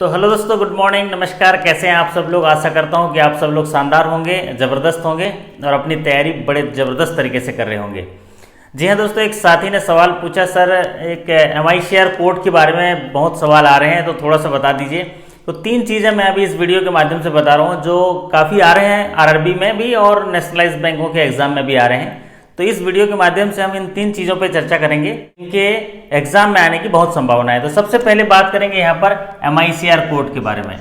तो हेलो दोस्तों, good morning, नमस्कार। कैसे हैं आप सब लोग। आशा करता हूं कि आप सब लोग शानदार होंगे, ज़बरदस्त होंगे और अपनी तैयारी बड़े ज़बरदस्त तरीके से कर रहे होंगे। जी हाँ दोस्तों, एक साथी ने सवाल पूछा, सर एक MICR कोड के बारे में बहुत सवाल आ रहे हैं तो थोड़ा सा बता दीजिए। तो 3 चीज़ें मैं अभी इस वीडियो के माध्यम से बता रहा हूँ जो काफ़ी आ रहे हैं RRB में भी और नेशनलाइज्ड बैंकों के एग्जाम में भी आ रहे हैं। तो इस वीडियो के माध्यम से हम इन 3 चीज़ों पर चर्चा करेंगे, इनके एग्जाम में आने की बहुत संभावना है। तो सबसे पहले बात करेंगे यहाँ पर MICR कोड के बारे में।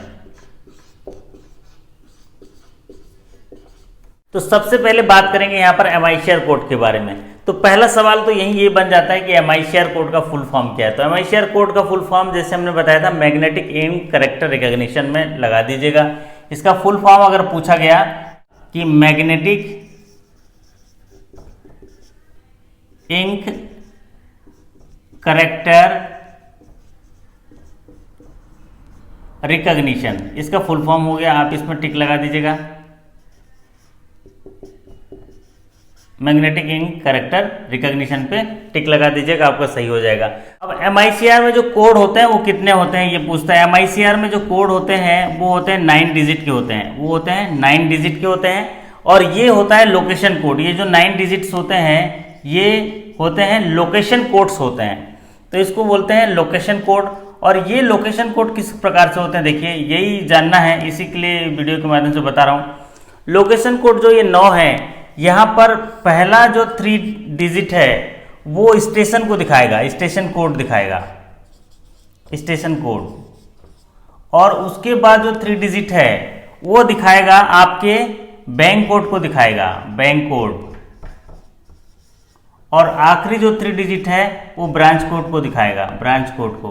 तो सबसे पहले बात करेंगे यहाँ पर MICR कोड के बारे में। तो पहला सवाल तो यही ये बन जाता है कि MICR कोड का फुल फॉर्म क्या है। तो MICR कोड का फुल फॉर्म जैसे हमने बताया था, मैग्नेटिक इंक कैरेक्टर रिकॉग्निशन में लगा दीजिएगा। इसका फुल फॉर्म अगर पूछा गया कि मैग्नेटिक इंक कैरेक्टर रिकॉग्निशन, इसका फुल फॉर्म हो गया। आप इसमें टिक लगा दीजिएगा, मैग्नेटिक इंक कैरेक्टर रिकॉग्निशन पे टिक लगा दीजिएगा, आपका सही हो जाएगा। अब MICR में जो कोड होते हैं वो कितने होते हैं ये पूछता है। MICR में जो कोड होते हैं वो होते हैं 9 डिजिट के होते हैं, वो होते हैं 9 डिजिट के होते हैं। और ये होता है लोकेशन कोड। ये जो 9 डिजिट्स होते हैं ये होते हैं लोकेशन कोड्स होते हैं, तो इसको बोलते हैं लोकेशन कोड। और ये लोकेशन कोड किस प्रकार से होते हैं, देखिए यही जानना है, इसी के लिए वीडियो के माध्यम से बता रहा हूँ। लोकेशन कोड जो ये 9 है, यहाँ पर पहला जो 3 डिजिट है वो स्टेशन को दिखाएगा, स्टेशन कोड दिखाएगा, स्टेशन कोड। और उसके बाद जो 3 डिजिट है वो दिखाएगा आपके बैंक कोड को दिखाएगा, बैंक कोड। और आखिरी जो 3 डिजिट है वो ब्रांच कोड को दिखाएगा, ब्रांच कोड को।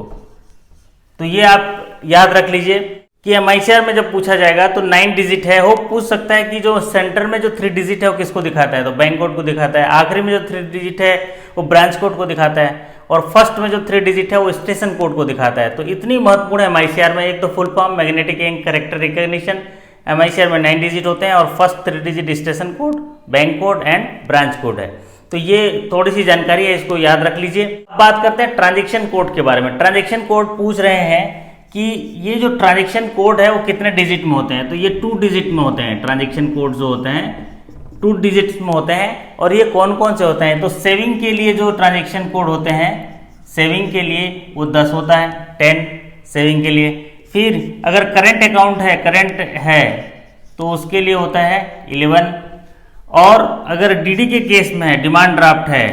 तो ये आप याद रख लीजिए कि MICR में जब पूछा जाएगा तो 9 डिजिट है, वो पूछ सकता है कि जो सेंटर में जो 3 डिजिट है वो किसको दिखाता है, तो बैंक कोड को दिखाता है। आखिरी में जो 3 डिजिट है वो ब्रांच कोड को दिखाता है। और फर्स्ट में जो 3 डिजिट है वो स्टेशन कोड को दिखाता है। तो इतनी महत्वपूर्ण है MICR में। एक तो full form magnetic ink character recognition, MICR में 9 डिजिट होते हैं और first 3 digit station code, bank code and branch code है। तो ये थोड़ी सी जानकारी है, इसको याद रख लीजिए। बात करते हैं ट्रांजैक्शन कोड के बारे में। ट्रांजैक्शन कोड पूछ रहे हैं कि ये जो ट्रांजैक्शन कोड है वो कितने डिजिट में होते हैं। तो ये 2 डिजिट में होते हैं। ट्रांजैक्शन कोड जो होते हैं 2 डिजिट में होते हैं। और ये कौन कौन से होते हैं, तो सेविंग के लिए जो ट्रांजैक्शन कोड होते हैं, सेविंग के लिए वो 10 होता है, 10 सेविंग के लिए। फिर अगर करंट अकाउंट है, करंट है तो उसके लिए होता है 11। और अगर DD के केस में है, डिमांड ड्राफ्ट है,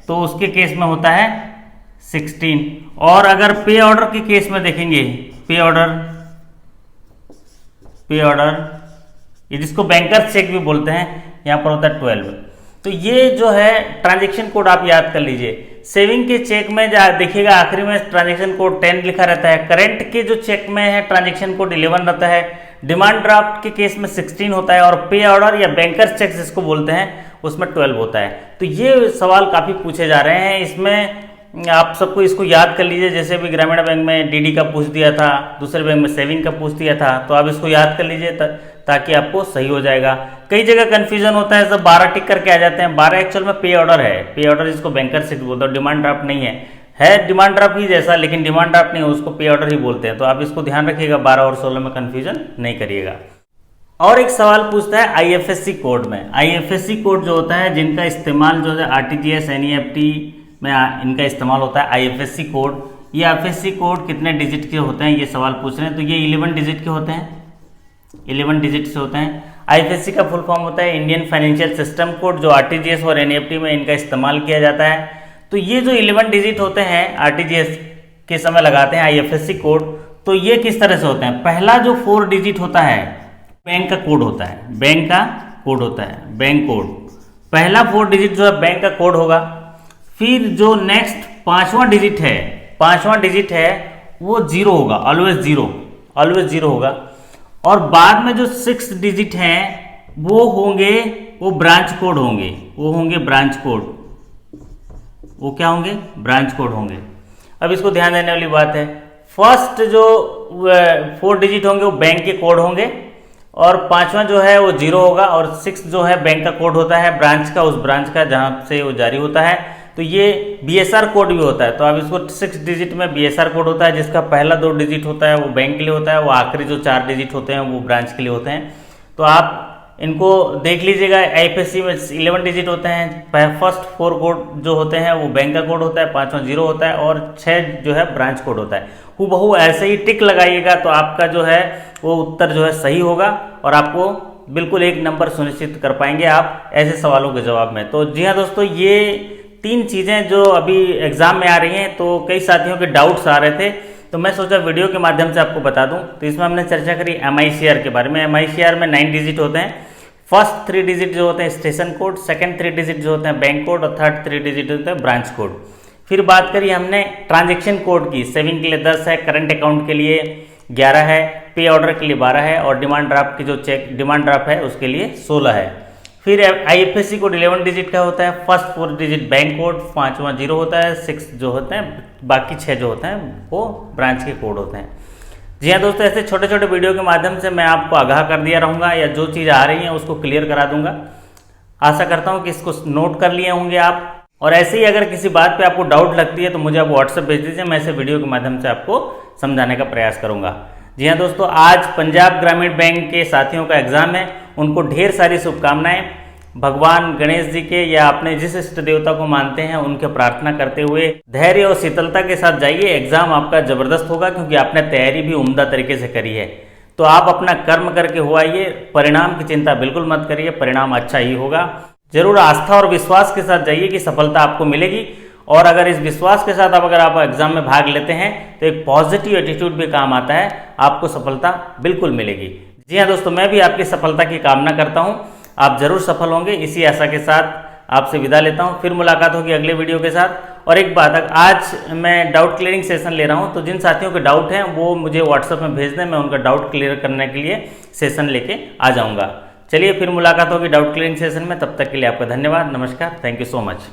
तो उसके केस में होता है 16। और अगर पे ऑर्डर के केस में देखेंगे, पे ऑर्डर ये जिसको बैंकर चेक भी बोलते हैं, यहाँ पर होता है 12। तो ये जो है ट्रांजैक्शन कोड आप याद कर लीजिए। सेविंग के चेक में देखिएगा आखिरी में ट्रांजैक्शन कोड 10 लिखा रहता है। करंट के जो चेक में है ट्रांजैक्शन कोड 11 रहता है। डिमांड ड्राफ्ट के केस में 16 होता है। और पे ऑर्डर या बैंकर चेक जिसको बोलते हैं उसमें 12 होता है। तो ये सवाल काफ़ी पूछे जा रहे हैं। इसमें आप सबको इसको याद कर लीजिए। जैसे भी ग्रामीण बैंक में DD का पूछ दिया था, दूसरे बैंक में सेविंग का पूछ दिया था, तो आप इसको याद कर लीजिए ताकि आपको सही हो जाएगा। कई जगह कन्फ्यूजन होता है, सब 12 टिक करके आ जाते हैं। 12 एक्चुअल में पे ऑर्डर है, पे ऑर्डर जिसको बैंकर चेक बोलते हैं, डिमांड ड्राफ्ट नहीं है डिमांड ड्राफ्ट ही जैसा, लेकिन डिमांड ड्राफ्ट नहीं है, उसको पे ऑर्डर ही बोलते हैं। तो आप इसको ध्यान रखिएगा, 12 और 16 में कन्फ्यूजन नहीं करिएगा। और एक सवाल पूछता है IFSC कोड में। IFSC कोड जो होता है, जिनका इस्तेमाल जो है RTGS NEFT में इनका इस्तेमाल होता है, IFSC कोड। ये IFSC कोड कितने डिजिट के होते हैं ये सवाल पूछ रहे हैं। तो ये 11 डिजिट के होते हैं, 11 डिजिट से होते हैं। IFSC का फुल फॉर्म होता है इंडियन फाइनेंशियल सिस्टम कोड, जो RTGS और NEFT में इनका इस्तेमाल किया जाता है। तो ये जो 11 डिजिट होते हैं RTGS के समय लगाते हैं IFSC कोड। तो ये किस तरह से होते हैं, पहला जो 4 डिजिट होता है बैंक का कोड होता है, बैंक का कोड होता है, बैंक कोड। पहला 4 डिजिट जो है बैंक का कोड होगा। फिर जो नेक्स्ट 5वां डिजिट है, 5वां डिजिट है वो 0 होगा, ऑलवेज 0 होगा। और बाद में जो 6 डिजिट हैं वो होंगे, वो ब्रांच कोड होंगे, वो होंगे ब्रांच कोड। वो क्या होंगे, ब्रांच कोड होंगे। अब इसको ध्यान देने वाली बात है, फर्स्ट जो 4 डिजिट होंगे वो बैंक के कोड होंगे। और 5वां जो है वो 0 होगा। और 6 जो है बैंक का कोड होता है, ब्रांच का, उस ब्रांच का जहां से वो जारी होता है। तो ये BSR कोड भी होता है। तो आप इसको 6 डिजिट में BSR कोड होता है, जिसका पहला 2 डिजिट होता है वो बैंक के लिए होता है, वो आखिरी जो 4 डिजिट होते हैं वो ब्रांच के लिए होते हैं। तो आप इनको देख लीजिएगा। IFSC में 11 डिजिट होते हैं। फर्स्ट 4 कोड जो होते हैं वो बैंक का कोड होता है, 5वां 0 होता है और 6 जो है ब्रांच कोड होता है। हूबहू ऐसे ही टिक लगाइएगा तो आपका जो है वो उत्तर जो है सही होगा और आपको बिल्कुल 1 नंबर सुनिश्चित कर पाएंगे आप ऐसे सवालों के जवाब में। तो जी हाँ दोस्तों, ये 3 चीज़ें जो अभी एग्जाम में आ रही हैं, तो कई साथियों के डाउट्स आ रहे थे, तो मैं सोचा वीडियो के माध्यम से आपको बता दूं। तो इसमें हमने चर्चा करी MICR के बारे में। MICR में 9 डिजिट होते हैं। फर्स्ट 3 डिजिट जो होते हैं स्टेशन कोड, सेकंड 3 डिजिट जो होते हैं बैंक कोड और थर्ड 3 डिजिट होते हैं ब्रांच कोड। फिर बात करी हमने ट्रांजैक्शन कोड की। सेविंग के लिए 10 है, करंट अकाउंट के लिए 11 है, पे ऑर्डर के लिए 12 है और डिमांड ड्राफ्ट की जो चेक डिमांड ड्राफ्ट है उसके लिए 16 है। फिर IFSC कोड 11 डिजिट का होता है। फर्स्ट 4 डिजिट बैंक कोड, 5वां 0 होता है, 6 जो होते हैं, बाकी 6 जो होते हैं वो ब्रांच के कोड होते हैं। जी हाँ दोस्तों, ऐसे छोटे छोटे वीडियो के माध्यम से मैं आपको आगाह कर दिया रहूँगा या जो चीज़ आ रही है उसको क्लियर करा दूंगा। आशा करता हूँ कि इसको नोट कर लिए होंगे आप। और ऐसे ही अगर किसी बात पे आपको डाउट लगती है तो मुझे आप व्हाट्सएप भेज दीजिए, मैं ऐसे वीडियो के माध्यम से आपको समझाने का प्रयास करूँगा। जी हाँ दोस्तों, आज पंजाब ग्रामीण बैंक के साथियों का एग्जाम है, उनको ढेर सारी शुभकामनाएं। भगवान गणेश जी के या अपने जिस इष्ट देवता को मानते हैं उनके प्रार्थना करते हुए धैर्य और शीतलता के साथ जाइए। एग्जाम आपका जबरदस्त होगा क्योंकि आपने तैयारी भी उम्दा तरीके से करी है। तो आप अपना कर्म करके हो आइए, परिणाम की चिंता बिल्कुल मत करिए, परिणाम अच्छा ही होगा। जरूर आस्था और विश्वास के साथ जाइए कि सफलता आपको मिलेगी। और अगर इस विश्वास के साथ अगर आप एग्जाम में भाग लेते हैं तो एक पॉजिटिव एटीट्यूड भी काम आता है, आपको सफलता बिल्कुल मिलेगी। जी हाँ दोस्तों, मैं भी आपकी सफलता की कामना करता हूँ, आप जरूर सफल होंगे। इसी आशा के साथ आपसे विदा लेता हूँ, फिर मुलाकात होगी अगले वीडियो के साथ। और एक बात, आज मैं डाउट क्लियरिंग सेशन ले रहा हूँ, तो जिन साथियों के डाउट हैं वो मुझे व्हाट्सएप में भेज दें, मैं उनका डाउट क्लियर करने के लिए सेशन लेके आ जाऊँगा। चलिए फिर मुलाकात होगी डाउट क्लियरिंग सेशन में, तब तक के लिए आपका धन्यवाद, नमस्कार, थैंक यू सो मच।